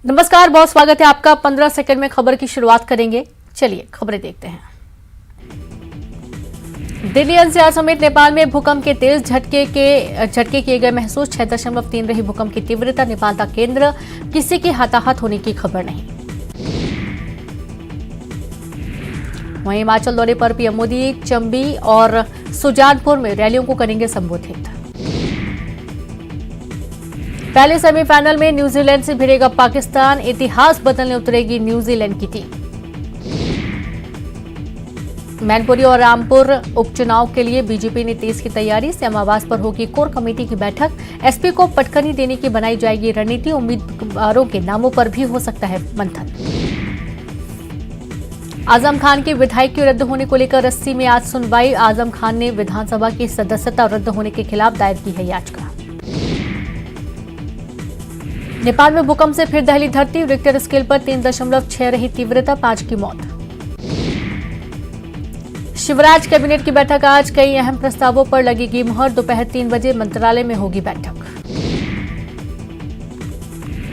नमस्कार, बहुत स्वागत है आपका। 15 सेकंड में खबर की शुरुआत करेंगे। चलिए खबरें देखते हैं। दिल्ली एनसीआर समेत नेपाल में भूकंप के तेज झटके किए गए महसूस। 6.3 रही भूकंप की तीव्रता। नेपाल का केंद्र, किसी के हताहत होने की खबर नहीं। वहीं हिमाचल दौरे पर पीएम मोदी चंबी और सुजानपुर में रैलियों को करेंगे संबोधित। पहले सेमीफाइनल में न्यूजीलैंड से भिड़ेगा पाकिस्तान। इतिहास बदलने उतरेगी न्यूजीलैंड की टीम। मैनपुरी और रामपुर उपचुनाव के लिए बीजेपी ने तेज की तैयारी। सीएम आवास पर होगी कोर कमेटी की बैठक। एसपी को पटकनी देने की बनाई जाएगी रणनीति। उम्मीदवारों के नामों पर भी हो सकता है मंथन। आजम खान की विधायकी रद्द होने को लेकर 80 में आज सुनवाई। आजम खान ने विधानसभा की सदस्यता रद्द होने के खिलाफ दायर की है याचिका। नेपाल में भूकंप से फिर दहली धरती। रिक्टर स्केल पर 3.6 रही तीव्रता, 5 की मौत। शिवराज कैबिनेट की बैठक आज। कई अहम प्रस्तावों पर लगेगी मुहर। दोपहर 3 बजे मंत्रालय में होगी बैठक।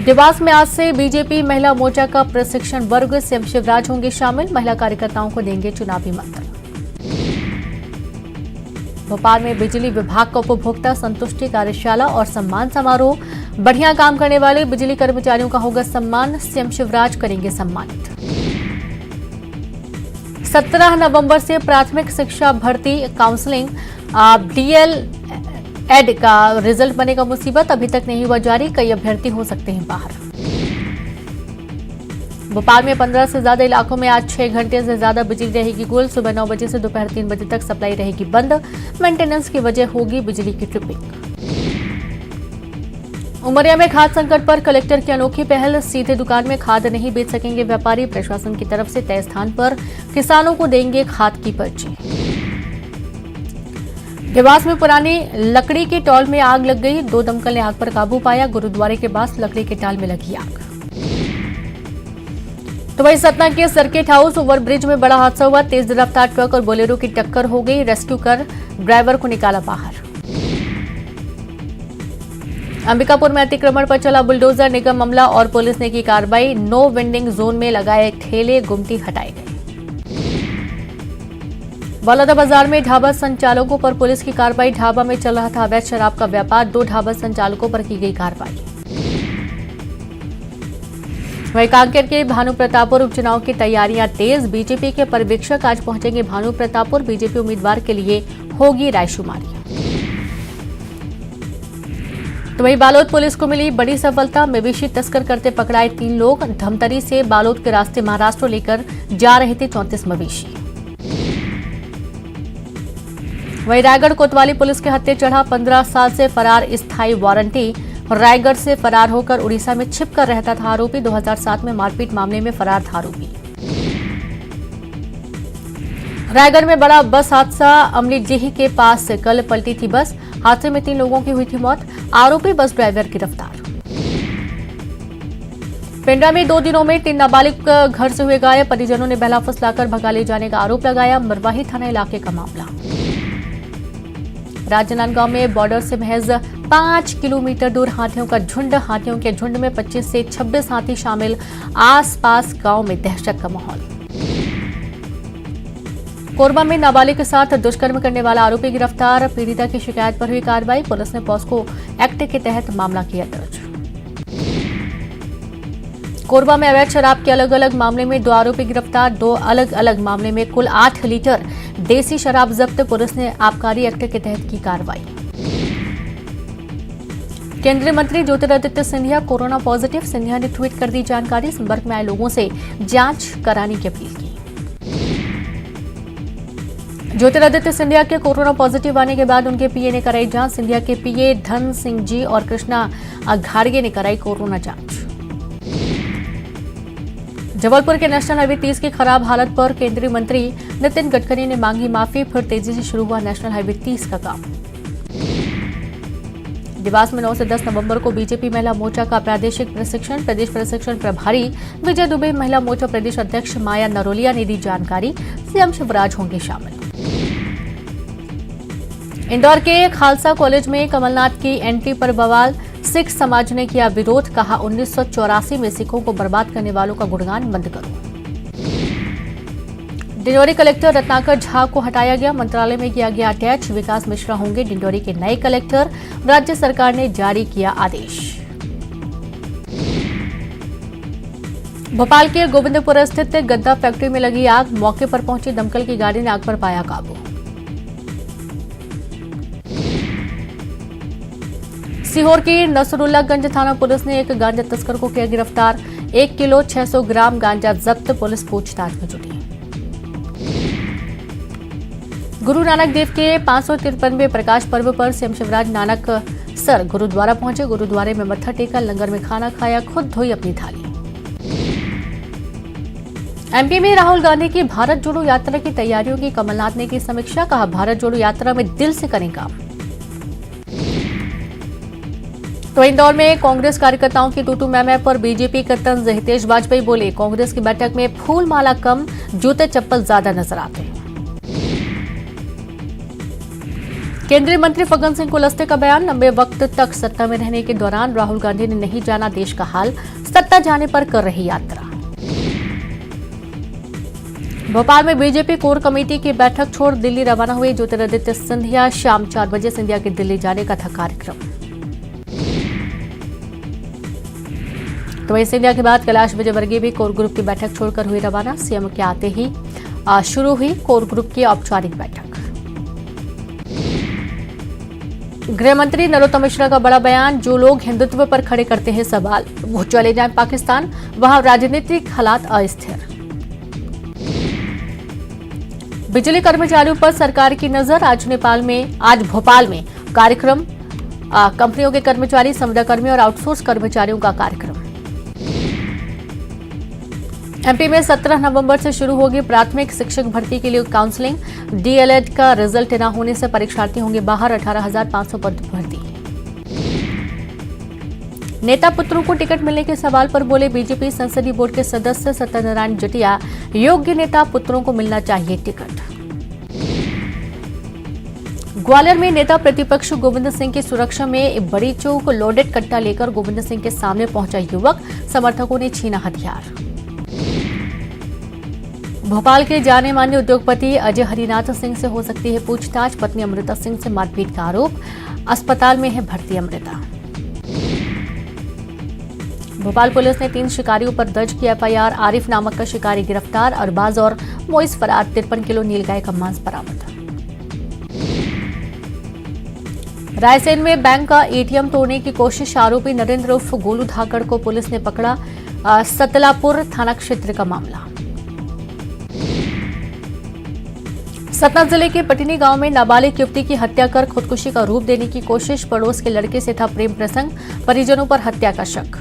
देवास में आज से बीजेपी महिला मोर्चा का प्रशिक्षण वर्ग। सीएम शिवराज होंगे शामिल। महिला कार्यकर्ताओं को देंगे चुनावी मंत्र। भोपाल में बिजली विभाग का उपभोक्ता संतुष्टि कार्यशाला और सम्मान समारोह। बढ़िया काम करने वाले बिजली कर्मचारियों का होगा सम्मान। सीएम शिवराज करेंगे सम्मानित। 17 नवंबर से प्राथमिक शिक्षा भर्ती काउंसलिंग डीएलएड का रिजल्ट बनेगा मुसीबत। अभी तक नहीं हुआ जारी। कई अभ्यर्थी हो सकते हैं बाहर। भोपाल में 15 से ज्यादा इलाकों में आज 6 घंटे से ज्यादा बिजली रहेगी गुल। सुबह 9 बजे से दोपहर 3 बजे तक सप्लाई रहेगी बंद। मेंटेनेंस की वजह होगी बिजली की ट्रिपिंग। उमरिया में खाद संकट पर कलेक्टर की अनोखी पहल। सीधे दुकान में खाद नहीं बेच सकेंगे व्यापारी। प्रशासन की तरफ से तय स्थान पर किसानों को देंगे खाद की पर्ची। देवास में पुरानी लकड़ी की टॉल में आग लग गई। 2 दमकल ने आग पर काबू पाया। गुरुद्वारे के पास लकड़ी के टाल में लगी आग। तो वहीं सतना के सर्किट हाउस ओवरब्रिज में बड़ा हादसा हुआ। तेज रफ्तार ट्रक और बोलेरो की टक्कर हो गई। रेस्क्यू कर ड्राइवर को निकाला बाहर। अंबिकापुर में अतिक्रमण पर चला बुलडोजर। निगम अमला और पुलिस ने की कार्रवाई। नो वेंडिंग जोन में लगाए ठेले, गुमटी हटाए गए। बलौदाबाजार में ढाबा संचालकों पर पुलिस की कार्रवाई। ढाबा में चल रहा था अवैध शराब का व्यापार। 2 ढाबा संचालकों पर की गई कार्रवाई। वहीं कांकेर के भानु प्रतापपुर उपचुनाव की तैयारियां तेज। बीजेपी के पर्यवेक्षक आज पहुंचेंगे भानु प्रतापपुर। बीजेपी उम्मीदवार के लिए होगी रायशुमारी। तो वहीं बालोद पुलिस को मिली बड़ी सफलता। मवेशी तस्कर करते पकड़ाए 3 लोग। धमतरी से बालोद के रास्ते महाराष्ट्र लेकर जा रहे थे 34 मवेशी। वहीं रायगढ़ कोतवाली पुलिस के हत्थे चढ़ा 15 साल से फरार स्थायी वारंटी। रायगढ़ से फरार होकर उड़ीसा में छिपकर रहता था आरोपी। 2007 में मारपीट मामले में फरार था आरोपी। रायगढ़ में बड़ा बस हादसा। अमलीडीह के पास से कल पलटी थी बस। हादसे में 3 लोगों की हुई थी मौत। आरोपी बस ड्राइवर गिरफ्तार। पेंड्रा में 2 दिनों में 3 नाबालिग घर से हुए गायब। परिजनों ने बहला फुसलाकर भगा ले जाने का आरोप लगाया। मरवाही थाना इलाके का मामला। राजनांदगांव में बॉर्डर से महज 5 किलोमीटर दूर हाथियों का झुंड। हाथियों के झुंड में 25 से 26 हाथी शामिल। आसपास गांव में दहशत का माहौल। कोरबा में नाबालिग के साथ दुष्कर्म करने वाला आरोपी गिरफ्तार। पीड़िता की शिकायत पर हुई कार्रवाई। पुलिस ने पॉस्को एक्ट के तहत मामला किया दर्ज। कोरबा में अवैध शराब के अलग अलग मामले में 2 आरोपी गिरफ्तार। 2 अलग अलग मामले में कुल 8 लीटर देसी शराब जब्त। पुलिस ने आबकारी एक्ट के तहत की कार्रवाई। केंद्रीय मंत्री ज्योतिरादित्य सिंधिया कोरोना पॉजिटिव। सिंधिया ने ट्वीट कर दी जानकारी। संपर्क में आए लोगों से जांच कराने की अपील की। ज्योतिरादित्य सिंधिया के कोरोना पॉजिटिव आने के बाद उनके पीए ने कराई जांच। सिंधिया के पीए धन सिंह जी और कृष्णा घाड़गे ने कराई कोरोना जांच। जबलपुर के नेशनल हाईवे 30 की खराब हालत पर केंद्रीय मंत्री नितिन गडकरी ने मांगी माफी। फिर तेजी से शुरू हुआ नेशनल हाईवे 30 का काम। देवास में 9 से 10 नवंबर को बीजेपी महिला मोर्चा का प्रादेशिक प्रशिक्षण। प्रदेश प्रशिक्षण प्रभारी विजय दुबे, महिला मोर्चा प्रदेश अध्यक्ष माया नरोलिया ने दी जानकारी। सीएम शिवराज होंगे शामिल। इंदौर के खालसा कॉलेज में कमलनाथ की एंट्री पर बवाल। सिख समाज ने किया विरोध, कहा 1984 में सिखों को बर्बाद करने वालों का गुणगान बंद करो। डिंडोरी कलेक्टर रत्नाकर झा को हटाया गया, मंत्रालय में किया गया अटैच। विकास मिश्रा होंगे डिंडोरी के नए कलेक्टर, राज्य सरकार ने जारी किया आदेश। भोपाल के गोविंदपुर स्थित गद्दा फैक्ट्री में लगी आग, मौके पर पहुंची दमकल की गाड़ी ने आग पर पाया काबू। सीहोर की नसरुल्लागंज थाना पुलिस ने एक गांजा तस्कर को किया गिरफ्तार, 1 किलो 600 ग्राम गांजा जब्त, पुलिस पूछताछ में जुटी। गुरु नानक देव के 553वें प्रकाश पर्व पर सीएम शिवराज नानक सर गुरुद्वारा पहुंचे, गुरुद्वारे में मत्था टेका, लंगर में खाना खाया, खुद धोई अपनी थाली। एमपी में राहुल गांधी की भारत जोड़ो यात्रा की तैयारियों की कमलनाथ ने की समीक्षा, कहा भारत जोड़ो यात्रा में दिल से करें काम। तो इंदौर में कांग्रेस कार्यकर्ताओं की टूटू मैमे पर बीजेपी का तंज, हितेश वाजपेयी बोले कांग्रेस की बैठक में फूल माला कम, जूते चप्पल ज्यादा नजर आते हैं। केंद्रीय मंत्री फग्गन सिंह कुलस्ते का बयान, लंबे वक्त तक सत्ता में रहने के दौरान राहुल गांधी ने नहीं जाना देश का हाल, सत्ता जाने पर कर रही यात्रा। भोपाल में बीजेपी कोर कमेटी की बैठक छोड़ दिल्ली रवाना हुए ज्योतिरादित्य सिंधिया, शाम 4 बजे सिंधिया के दिल्ली जाने का था कार्यक्रम। तो वहीं सिंधिया के बाद कैलाश विजयवर्गीय भी कोर ग्रुप की बैठक छोड़कर हुए रवाना, सीएम के आते ही शुरू हुई कोर ग्रुप की औपचारिक बैठक। गृह मंत्री नरोत्तम मिश्रा का बड़ा बयान, जो लोग हिंदुत्व पर खड़े करते हैं सवाल, वो चले जाएं पाकिस्तान, वहां राजनीतिक हालात अस्थिर। बिजली कर्मचारियों पर सरकार की नजर, आज भोपाल में कार्यक्रम, कंपनियों के कर्मचारी, संविदा कर्मी और आउटसोर्स कर्मचारियों का कार्यक्रम। एमपी में 17 नवंबर से शुरू होगी प्राथमिक शिक्षक भर्ती के लिए काउंसलिंग, डीएलएड का रिजल्ट न होने से परीक्षार्थी होंगे बाहर, 18,500 पद भर्ती। नेता पुत्रों को टिकट मिलने के सवाल पर बोले बीजेपी संसदीय बोर्ड के सदस्य सत्यनारायण जटिया, योग्य नेता पुत्रों को मिलना चाहिए टिकट। ग्वालियर में नेता प्रतिपक्ष गोविंद सिंह की सुरक्षा में बड़ी चौक, लोडेड कट्टा लेकर गोविंद सिंह के सामने पहुंचा युवक, समर्थकों ने छीना हथियार। भोपाल के जाने माने उद्योगपति अजय हरिनाथ सिंह से हो सकती है पूछताछ, पत्नी अमृता सिंह से मारपीट का आरोप, अस्पताल में है भर्ती अमृता। भोपाल पुलिस ने 3 शिकारियों पर दर्ज किया एफआईआर, आरिफ नामक का शिकारी गिरफ्तार, अरबाज और मोइस फरार, 53 किलो नीलगाय का मांस बरामद। रायसेन में बैंक का एटीएम तोड़ने की कोशिश, आरोपी नरेंद्र उर्फ गोलू धाकड़ को पुलिस ने पकड़ा, सतलापुर थाना क्षेत्र का मामला। सतना जिले के पटिनी गांव में नाबालिग युवती की हत्या कर खुदकुशी का रूप देने की कोशिश, पड़ोस के लड़के से था प्रेम प्रसंग, परिजनों पर हत्या का शक।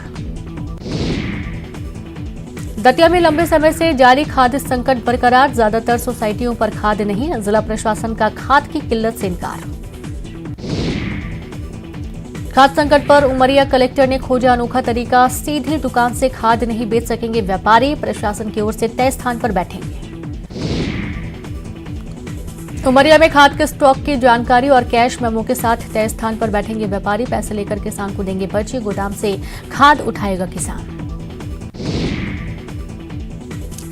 दतिया में लंबे समय से जारी खाद्य संकट बरकरार, ज्यादातर सोसाइटियों पर खाद नहीं, जिला प्रशासन का खाद की किल्लत से इनकार। खाद संकट पर उमरिया कलेक्टर ने खोजा अनोखा तरीका, सीधे दुकान से खाद नहीं बेच सकेंगे व्यापारी, प्रशासन की ओर से तय स्थान पर बैठेंगे। उमरिया में खाद के स्टॉक की जानकारी और कैश मेमो के साथ तय स्थान पर बैठेंगे व्यापारी, पैसे लेकर किसान को देंगे पर्ची, गोदाम से खाद उठाएगा किसान।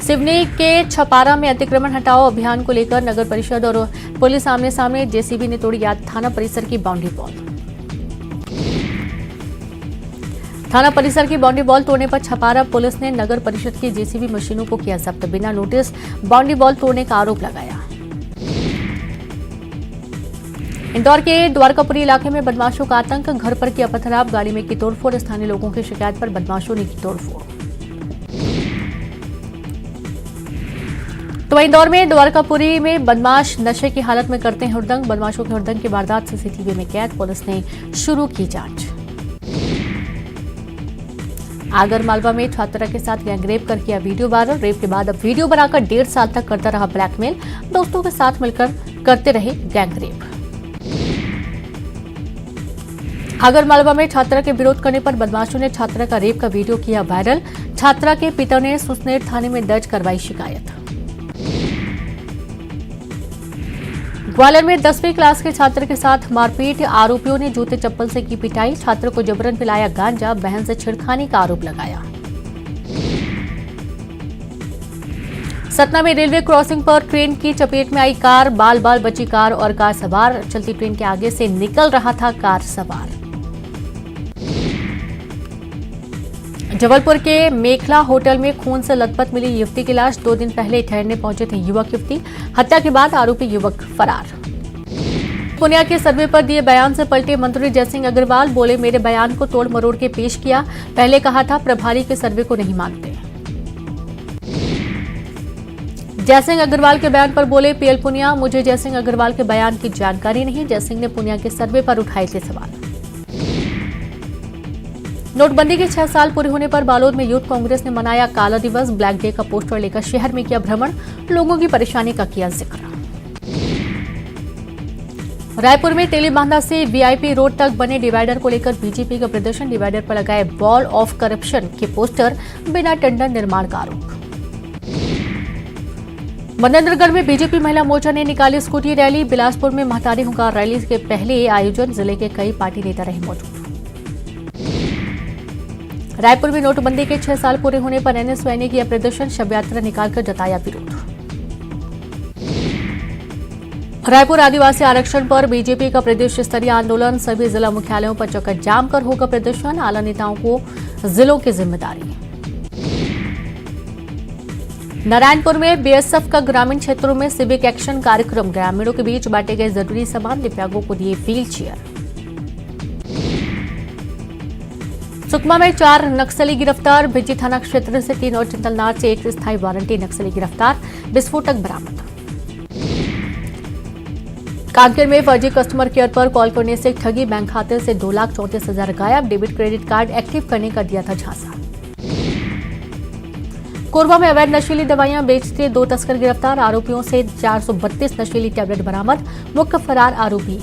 सिवनी के छपारा में अतिक्रमण हटाओ अभियान को लेकर नगर परिषद और पुलिस आमने सामने, जेसीबी ने तोड़ी थाना परिसर की बाउंड्री वॉल। थाना परिसर की बाउंड्री वॉल तोड़ने पर छपारा पुलिस ने नगर परिषद की जेसीबी मशीनों को किया जब्त, बिना नोटिस बाउंड्री वॉल तोड़ने का आरोप लगाया। इंदौर के द्वारकापुरी इलाके में बदमाशों का आतंक, घर पर किया पथराव, गाड़ी में की तोड़फोड़, स्थानीय लोगों की शिकायत पर बदमाशों ने की तोड़फोड़। तो इंदौर में द्वारकापुरी में बदमाश नशे की हालत में करते हैं हुड़दंग, बदमाशों के हुड़दंग की वारदात सीसीटीवी में कैद, पुलिस ने शुरू की जांच। आगरमालवा में छात्रा के साथ गैंगरेप कर किया वीडियो वायरल, रेप के बाद अब वीडियो बनाकर 1.5 साल तक करता रहा ब्लैकमेल, दोस्तों के साथ मिलकर करते रहे गैंगरेप। आगरमालवा में छात्रा के विरोध करने पर बदमाशों ने छात्रा का रेप का वीडियो किया वायरल, छात्रा के पिता ने सुसनेर थाने में दर्ज करवाई शिकायत। ग्वालियर में 10वीं क्लास के छात्र के साथ मारपीट, आरोपियों ने जूते चप्पल से की पिटाई, छात्र को जबरन पिलाया गांजा, बहन से छेड़खानी का आरोप लगाया। सतना में रेलवे क्रॉसिंग पर ट्रेन की चपेट में आई कार, बाल बाल बची कार और कार सवार, चलती ट्रेन के आगे से निकल रहा था कार सवार। जबलपुर के मेखला होटल में खून से लथपथ मिली युवती की लाश, 2 दिन पहले ठहरने पहुंचे थे युवक युवती, हत्या के बाद आरोपी युवक फरार। पुनिया के सर्वे पर दिए बयान से पलटे मंत्री जयसिंह अग्रवाल, बोले मेरे बयान को तोड़ मरोड़ के पेश किया, पहले कहा था प्रभारी के सर्वे को नहीं मानते। जयसिंह अग्रवाल के बयान पर बोले पीएल पुनिया, मुझे जयसिंह अग्रवाल के बयान की जानकारी नहीं। जयसिंह ने पुनिया के सर्वे पर उठाए थे सवाल। नोटबंदी के 6 साल पूरे होने पर बालोद में यूथ कांग्रेस ने मनाया काला दिवस, ब्लैक डे का पोस्टर लेकर शहर में किया भ्रमण, लोगों की परेशानी का किया जिक्र। रायपुर में तेलीबांधा से वीआईपी रोड तक बने डिवाइडर को लेकर बीजेपी का प्रदर्शन, डिवाइडर पर लगाए वॉल ऑफ करप्शन के पोस्टर, बिना टेंडर निर्माण का आरोप। मनेंद्रगढ़ में बीजेपी महिला मोर्चा ने निकाली स्कूटी रैली, बिलासपुर में महतारी हुंकार रैली के पहले आयोजन, जिले के कई पार्टी नेता रहे मौजूद। रायपुर में नोटबंदी के 6 साल पूरे होने पर एनएसयूआई ने किया प्रदर्शन, शव यात्रा निकालकर जताया विरोध। रायपुर आदिवासी आरक्षण पर बीजेपी का प्रदेश स्तरीय आंदोलन, सभी जिला मुख्यालयों पर चक्कर जाम कर होगा प्रदर्शन, आला नेताओं को जिलों की जिम्मेदारी। नारायणपुर में बीएसएफ का ग्रामीण क्षेत्रों में सिविक एक्शन कार्यक्रम, ग्रामीणों के बीच बांटे गए जरूरी सामान, दिव्यांगों को दिए व्हील चेयर। सुकमा में 4 नक्सली गिरफ्तार, भिज्जी थाना क्षेत्र से 3 और चिंतलनार से 1 स्थायी वारंटी नक्सली गिरफ्तार, विस्फोटक बरामद। कांकेर में फर्जी कस्टमर केयर पर कॉल करने से ठगी, बैंक खाते से 2,34,000 गायब, डेबिट क्रेडिट कार्ड एक्टिव करने का दिया था झांसा। कोरबा में अवैध नशीली दवाइयां बेचते 2 तस्कर गिरफ्तार, आरोपियों से 432 नशीली टैबलेट बरामद, मुख्य फरार आरोपी।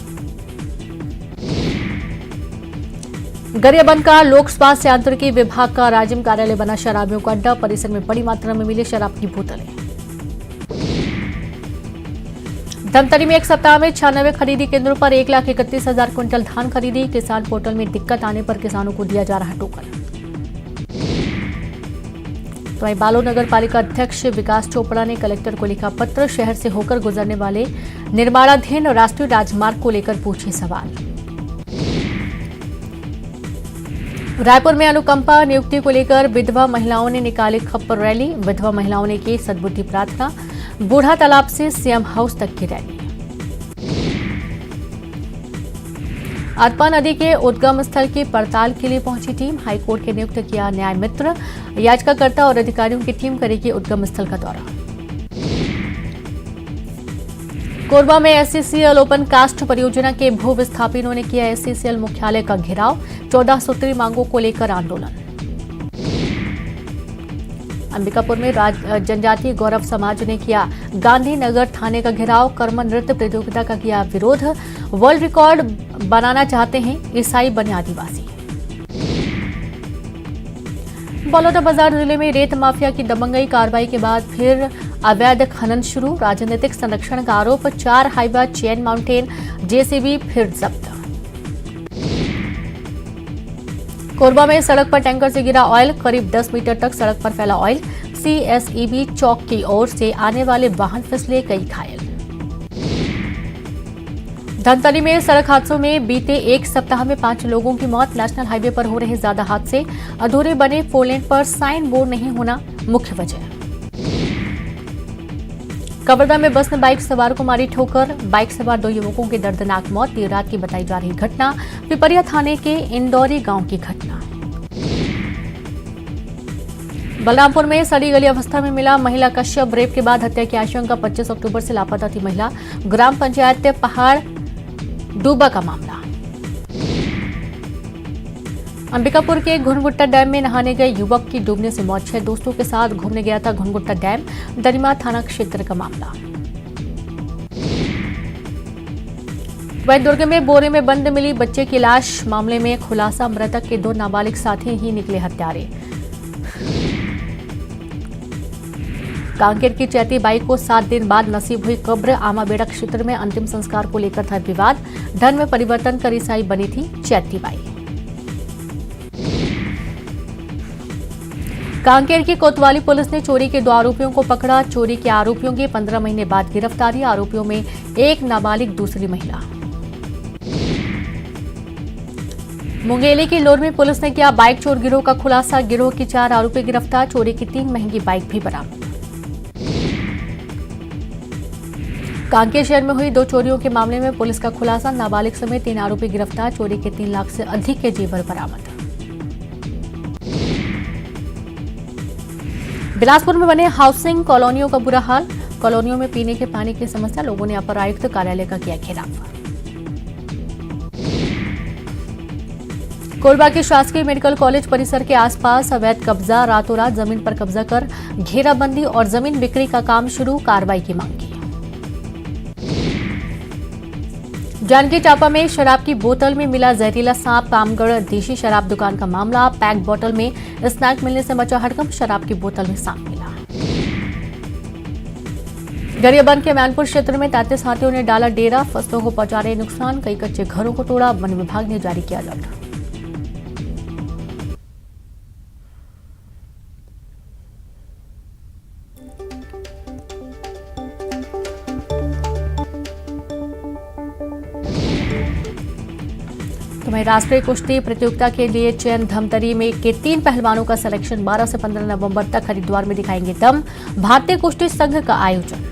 गरियाबंद का लोक स्वास्थ्य यांत्रिकी विभाग का राजिम कार्यालय बना शराबियों का अड्डा, परिसर में बड़ी मात्रा में मिली शराब की बोतलें। धमतरी में एक सप्ताह में 96 खरीदी केंद्रों पर 1,31,000 क्विंटल धान खरीदी, किसान पोर्टल में दिक्कत आने पर किसानों को दिया जा रहा टोकन। तो वहीं बालोद नगर पालिका अध्यक्ष विकास चोपड़ा ने कलेक्टर को लिखा पत्र, शहर से होकर गुजरने वाले निर्माणाधीन राष्ट्रीय राजमार्ग को लेकर पूछे सवाल। रायपुर में अनुकंपा नियुक्ति को लेकर विधवा महिलाओं ने निकाली खप्पर रैली, विधवा महिलाओं ने की सद्बुद्धि प्रार्थना, बूढ़ा तालाब से सीएम हाउस तक की रैली। अरपा नदी के उद्गम स्थल की पड़ताल के लिए पहुंची टीम, हाईकोर्ट के नियुक्त किया न्याय मित्र, याचिकाकर्ता और अधिकारियों की टीम करेगी उद्गम स्थल का दौरा। कोरबा में एससीसीएल ओपन कास्ट परियोजना के भू विस्थापितों ने किया एससीसीएल मुख्यालय का घेराव, 14 सूत्री मांगों को लेकर आंदोलन। अंबिकापुर में जनजातीय गौरव समाज ने किया गांधीनगर थाने का घेराव, कर्म नृत्य प्रतियोगिता का किया विरोध, वर्ल्ड रिकॉर्ड बनाना चाहते हैं ईसाई बने आदिवासी। बलौदाबाजार जिले में रेत माफिया की दबंगई कार्रवाई के बाद फिर अवैध खनन शुरू, राजनीतिक संरक्षण का आरोप, 4 हाइवा चेन माउंटेन जेसीबी फिर जब्त। कोरबा में सड़क पर टैंकर से गिरा ऑयल, करीब 10 मीटर तक सड़क पर फैला ऑयल, सीएसईबी चौक की ओर से आने वाले वाहन फिसले, कई घायल। धमतरी में सड़क हादसों में बीते 1 सप्ताह में 5 लोगों की मौत, नेशनल हाईवे पर हो रहे ज्यादा हादसे, अधूरे बने 4 लेन पर साइन बोर्ड नहीं होना मुख्य वजह। कवर्धा में बस ने बाइक सवार को मारी ठोकर, बाइक सवार 2 युवकों की दर्दनाक मौत, देर रात की बताई जा रही घटना, पिपरिया थाने के इंदौरी गांव की घटना। बलरामपुर में सड़ी गली अवस्था में मिला महिला का शव, रेप के बाद हत्या की आशंका, 25 अक्टूबर से लापता थी महिला, ग्राम पंचायत पहाड़ डूबा का मामला। अंबिकापुर के घुनगुट्टा डैम में नहाने गए युवक की डूबने से मौत, 6 दोस्तों के साथ घूमने गया था घुनगुट्टा डैम, दरिमा थाना क्षेत्र का मामला। वहीं दुर्ग में बोरे में बंद मिली बच्चे की लाश, मामले में खुलासा, मृतक के 2 नाबालिग साथी ही निकले हत्यारे। कांकेर की चैती बाई को 7 दिन बाद नसीब हुई कब्र। आमाबेड़ा क्षेत्र में अंतिम संस्कार को लेकर था विवाद। धर्म में परिवर्तन कर ईसाई बनी थी चैती बाई। कांकेर की कोतवाली पुलिस ने चोरी के 2 आरोपियों को पकड़ा। चोरी के आरोपियों की 15 महीने बाद गिरफ्तारी। आरोपियों में एक नाबालिग, दूसरी महिला। मुंगेली की लोर में पुलिस ने किया बाइक चोर गिरोह का खुलासा। गिरोह की 4 आरोपी गिरफ्तार। चोरी की 3 महंगी बाइक भी बरामद। कांकेर शहर में हुई 2 चोरियों के मामले में पुलिस का खुलासा। नाबालिग समेत 3 आरोपी गिरफ्तार। चोरी के 3 लाख से अधिक के जेवर बरामद। बिलासपुर में बने हाउसिंग कॉलोनियों का बुरा हाल। कॉलोनियों में पीने के पानी की समस्या। लोगों ने अपर आयुक्त कार्यालय का किया घेराव। कोरबा के शासकीय मेडिकल कॉलेज परिसर के आसपास अवैध कब्जा। रातों रात जमीन पर कब्जा कर घेराबंदी और जमीन बिक्री का काम शुरू। कार्रवाई की मांग की। जांजगीर चांपा में शराब की बोतल में मिला जहरीला सांप। कामगढ़ देशी शराब दुकान का मामला। पैक बोतल में स्नैक मिलने से मचा हड़कंप। शराब की बोतल में सांप मिला। गरियाबंद के मैनपुर क्षेत्र में 33 हाथियों ने डाला डेरा। फसलों को पहुंचा रहे नुकसान। कई कच्चे घरों को तोड़ा। वन विभाग ने जारी किया अलर्ट। वहीं राष्ट्रीय कुश्ती प्रतियोगिता के लिए चयन। धमतरी में के 3 पहलवानों का सिलेक्शन। 12 से 15 नवंबर तक हरिद्वार में दिखाएंगे दम। भारतीय कुश्ती संघ का आयोजन।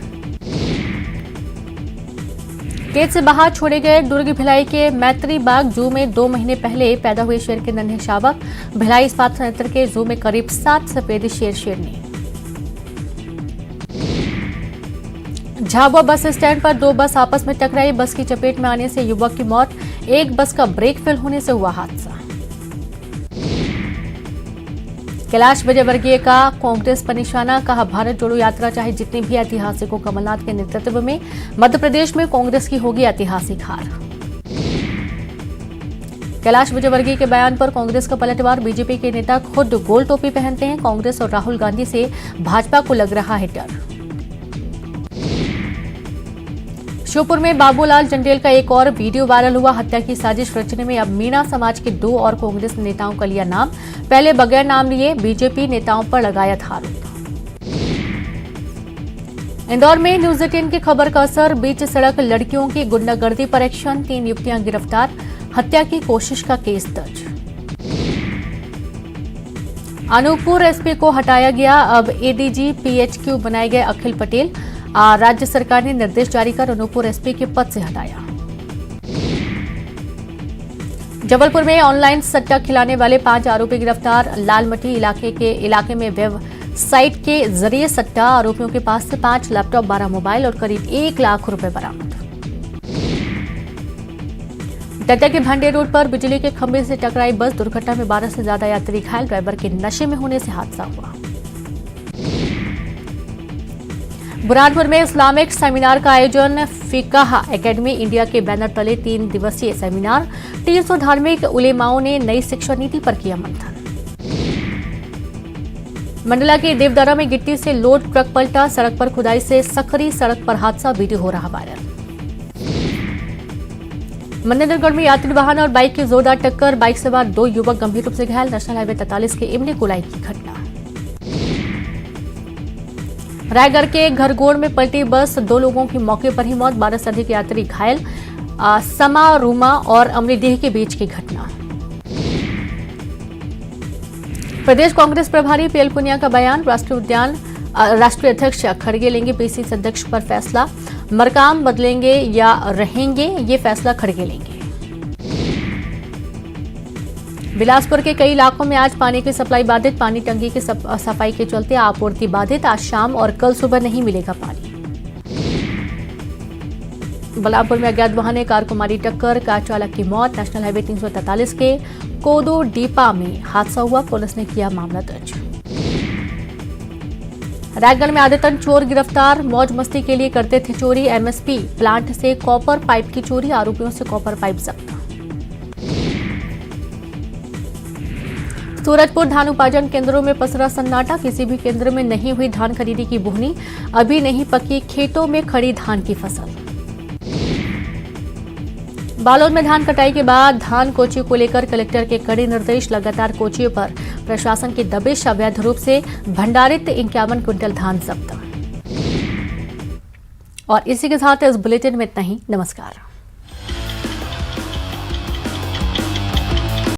कैद से बाहर छोड़े गए दुर्ग भिलाई के मैत्री बाग जू में 2 महीने पहले पैदा हुए शेर के नन्हे शावक। भिलाई इस्पात संयंत्र के जू में करीब 7 सफेद शेरनी। झाबुआ बस स्टैंड पर 2 बस आपस में टकराई। बस की चपेट में आने से युवक की मौत। एक बस का ब्रेक फेल होने से हुआ हादसा। कैलाश विजयवर्गीय का कांग्रेस पर निशाना। कहा भारत जोड़ो यात्रा चाहे जितनी भी ऐतिहासिक हो, कमलनाथ के नेतृत्व में मध्य प्रदेश में कांग्रेस की होगी ऐतिहासिक हार। कैलाश विजयवर्गीय के बयान पर कांग्रेस का पलटवार। बीजेपी के नेता खुद गोल टोपी पहनते हैं। कांग्रेस और राहुल गांधी से भाजपा को लग रहा है डर। श्योपुर में बाबूलाल चंदेल का एक और वीडियो वायरल हुआ। हत्या की साजिश रचने में अब मीणा समाज के 2 और कांग्रेस नेताओं का लिया नाम। पहले बगैर नाम लिए बीजेपी नेताओं पर लगाया था आरोप। इंदौर में न्यूज 18 की खबर का असर। बीच सड़क लड़कियों की गुंडागर्दी पर एक्शन। 3 युवतियां गिरफ्तार। हत्या की कोशिश का केस दर्ज। अनूपपुर एसपी को हटाया गया। अब एडीजी पीएचक्यू बनाए गए अखिल पटेल। राज्य सरकार ने निर्देश जारी कर अनूपपुर एसपी के पद से हटाया। जबलपुर में ऑनलाइन सट्टा खिलाने वाले 5 आरोपी गिरफ्तार। लालमटी इलाके में वेबसाइट के जरिए सट्टा। आरोपियों के पास से 5 लैपटॉप, 12 मोबाइल और करीब 1 लाख रुपए बरामद। दतिया के भांडे रोड पर बिजली के खंभे से टकराई बस। दुर्घटना में 12 से ज्यादा यात्री घायल। ड्राइवर के नशे में होने से हादसा हुआ। बुरहानपुर में इस्लामिक सेमिनार का आयोजन। फिकाह एकेडमी इंडिया के बैनर तले 3 दिवसीय सेमिनार। 300 धार्मिक उलेमाओं ने नई शिक्षा नीति पर किया मंथन। मंडला के देवदरा में गिट्टी से लोड ट्रक पलटा। सड़क पर खुदाई से सकरी सड़क पर हादसा। वीडियो हो रहा वायरल। मनेंद्रगढ़ में यात्री वाहन और बाइक की जोरदार टक्कर। बाइक सवार 2 युवक गंभीर रूप से घायल। नेशनल हाईवे 43 के इमली कुलाई की घटना। रायगढ़ के घरगोड़ में पलटी बस। 2 लोगों की मौके पर ही मौत। 12 से अधिक यात्री घायल। समारूमा और अमलीडीह के बीच की घटना। प्रदेश कांग्रेस प्रभारी पीएल पुनिया का बयान। राष्ट्रीय अध्यक्ष खड़गे लेंगे पीसीसी अध्यक्ष पर फैसला। मरकाम बदलेंगे या रहेंगे, ये फैसला खड़गे लेंगे। बिलासपुर के कई इलाकों में आज पानी की सप्लाई बाधित। पानी टंकी की सफाई के चलते आपूर्ति बाधित। आज शाम और कल सुबह नहीं मिलेगा पानी। बलरामपुर में अज्ञात वाहन ने कार को मारी टक्कर। कार चालक की मौत। नेशनल हाईवे 343 के कोदो डीपा में हादसा हुआ। पुलिस ने किया मामला दर्ज। रायगढ़ में आदतन चोर गिरफ्तार। मौज मस्ती के लिए करते थे चोरी। एमएसपी प्लांट से कॉपर पाइप की चोरी। आरोपियों से कॉपर पाइप जब्त। सूरजपुर धान उपार्जन केंद्रों में पसरा सन्नाटा, किसी भी केंद्र में नहीं हुई धान खरीदी की बुहनी, अभी नहीं पकी खेतों में खड़ी धान की फसल। बालोद में धान कटाई के बाद धान कोचियों को लेकर कलेक्टर के कड़े निर्देश, लगातार कोचियों पर प्रशासन की दबिश, अवैध रूप से भंडारित 51 क्विंटल धान जब्त। और इसी के साथ इस बुलेटिन में इतना ही। नमस्कार।